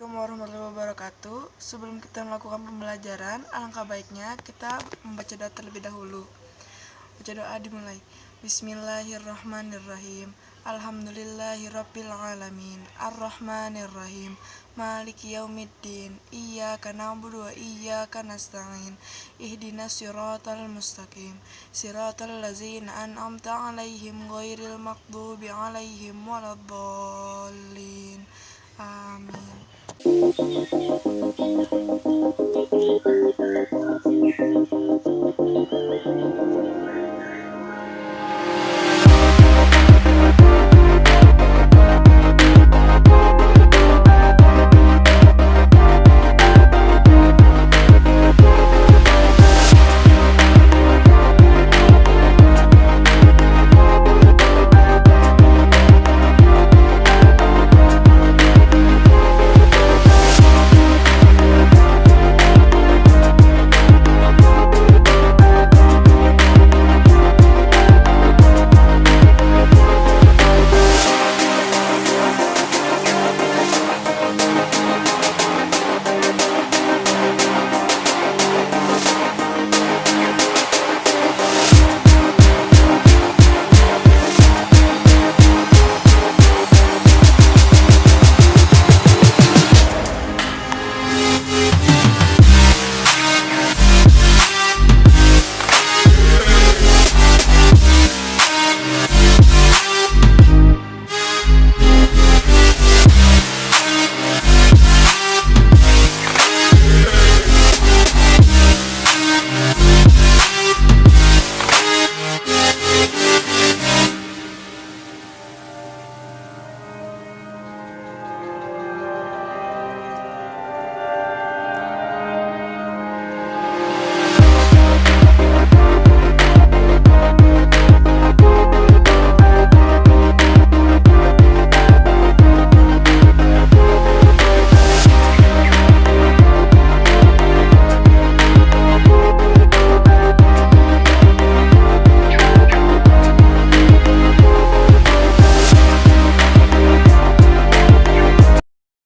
Assalamualaikum warahmatullahi wabarakatuh. Sebelum kita melakukan pembelajaran, alangkah baiknya kita membaca doa terlebih dahulu. Baca doa dimulai. Bismillahirrahmanirrahim. Alhamdulillahirabbil alamin. Arrahmanirrahim. Maliki yaumiddin. Iyyaka na'budu wa iyyaka nasta'in. Ihdinas siratal mustaqim. Siratal ladzina an'amta 'alaihim ghairil maghdubi 'alaihim waladdallin. Amin.